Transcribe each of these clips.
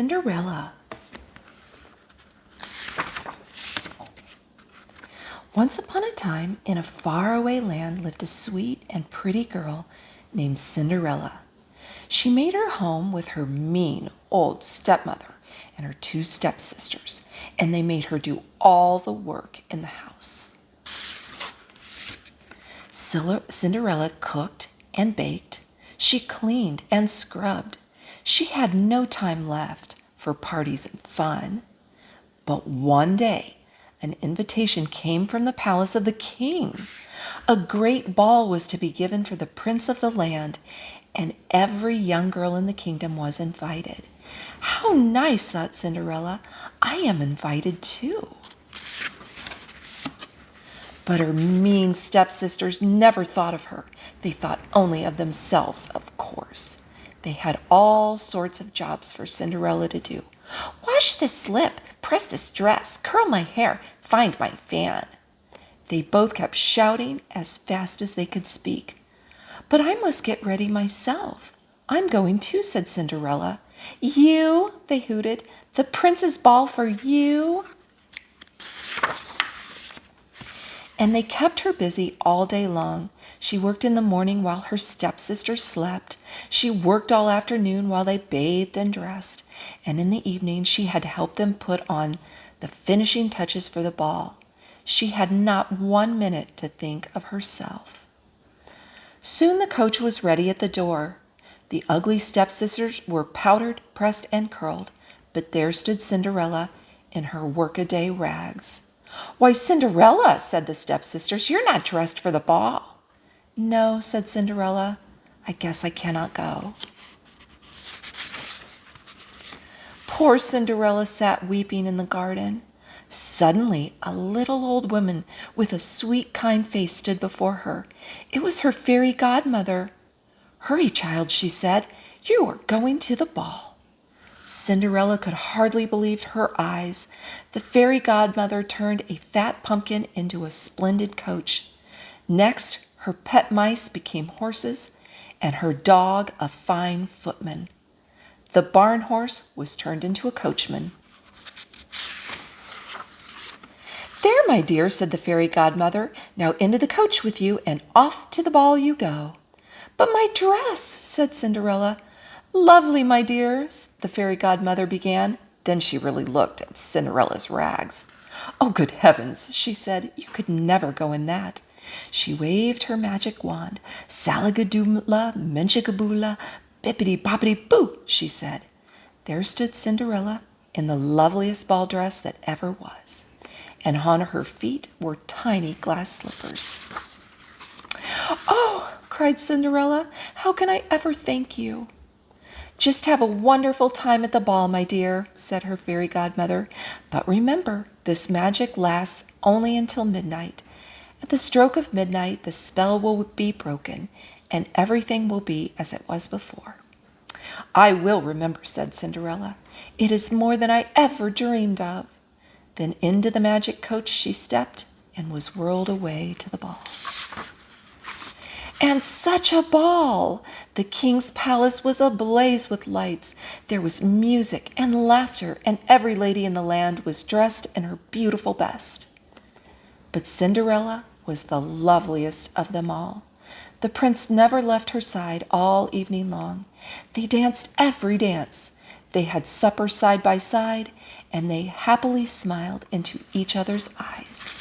Cinderella. Once upon a time, in a faraway land, lived a sweet and pretty girl named Cinderella. She made her home with her mean old stepmother and her two stepsisters, and they made her do all the work in the house. Cinderella cooked and baked. She cleaned and scrubbed. She had no time left for parties and fun. But one day, an invitation came from the palace of the king. A great ball was to be given for the prince of the land, and every young girl in the kingdom was invited. How nice, thought Cinderella. I am invited too. But her mean stepsisters never thought of her. They thought only of themselves, of course. They had all sorts of jobs for Cinderella to do. Wash this slip, press this dress, curl my hair, find my fan. They both kept shouting as fast as they could speak. But I must get ready myself. I'm going too, said Cinderella. You, they hooted, the prince's ball for you. And they kept her busy all day long. She worked in the morning while her stepsisters slept. She worked all afternoon while they bathed and dressed. And in the evening she had to help them put on the finishing touches for the ball. She had not 1 minute to think of herself. Soon the coach was ready at the door. The ugly stepsisters were powdered, pressed, and curled, but there stood Cinderella in her workaday rags. Why, Cinderella, said the stepsisters, you're not dressed for the ball. No, said Cinderella, I guess I cannot go. Poor Cinderella sat weeping in the garden. Suddenly, a little old woman with a sweet, kind face stood before her. It was her fairy godmother. Hurry, child, she said, you are going to the ball. Cinderella could hardly believe her eyes. The fairy godmother turned a fat pumpkin into a splendid coach. Next, her pet mice became horses, and her dog a fine footman. The barn horse was turned into a coachman. There, my dear, said the fairy godmother, now into the coach with you, and off to the ball you go. But my dress, said Cinderella. Lovely, my dear, the fairy godmother began. Then she really looked at Cinderella's rags. Oh, good heavens, she said, you could never go in that. She waved her magic wand. Salagadoola, menchikaboola, bippity-boppity-boo, she said. There stood Cinderella in the loveliest ball dress that ever was, and on her feet were tiny glass slippers. Oh, cried Cinderella, how can I ever thank you? Just have a wonderful time at the ball, my dear, said her fairy godmother. But remember, this magic lasts only until midnight. At the stroke of midnight, the spell will be broken, and everything will be as it was before. I will remember, said Cinderella. It is more than I ever dreamed of. Then into the magic coach she stepped and was whirled away to the ball. And such a ball! The king's palace was ablaze with lights. There was music and laughter, and every lady in the land was dressed in her beautiful best. But Cinderella was the loveliest of them all. The prince never left her side all evening long. They danced every dance. They had supper side by side, and they happily smiled into each other's eyes.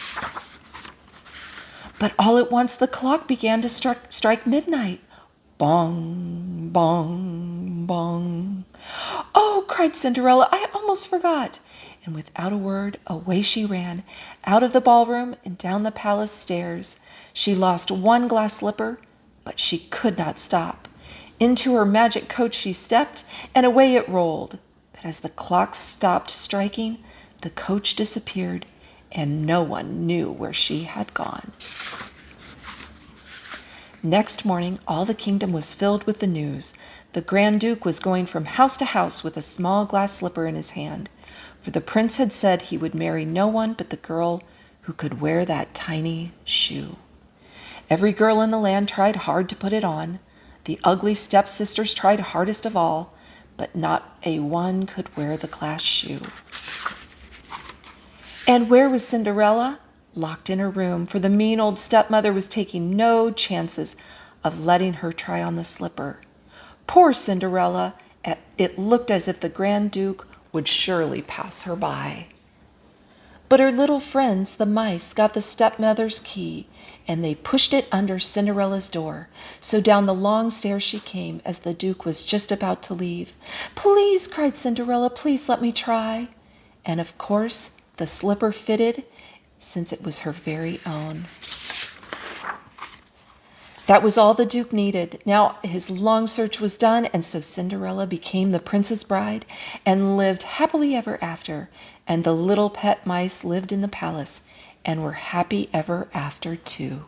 But all at once the clock began to strike midnight. Bong, bong, bong. Oh, cried Cinderella, I almost forgot. And without a word, away she ran, out of the ballroom and down the palace stairs. She lost one glass slipper, but she could not stop. Into her magic coach she stepped, and away it rolled. But as the clock stopped striking, the coach disappeared, and no one knew where she had gone. Next morning, all the kingdom was filled with the news. The Grand Duke was going from house to house with a small glass slipper in his hand, for the prince had said he would marry no one but the girl who could wear that tiny shoe. Every girl in the land tried hard to put it on. The ugly stepsisters tried hardest of all, but not a one could wear the glass shoe. And where was Cinderella? Locked in her room, for the mean old stepmother was taking no chances of letting her try on the slipper. Poor Cinderella! It looked as if the Grand Duke would surely pass her by. But her little friends, the mice, got the stepmother's key, and they pushed it under Cinderella's door. So down the long stairs she came as the Duke was just about to leave. "Please," cried Cinderella, "please let me try." And of course the slipper fitted, since it was her very own. That was all the Duke needed. Now his long search was done, and so Cinderella became the prince's bride and lived happily ever after. And the little pet mice lived in the palace and were happy ever after too.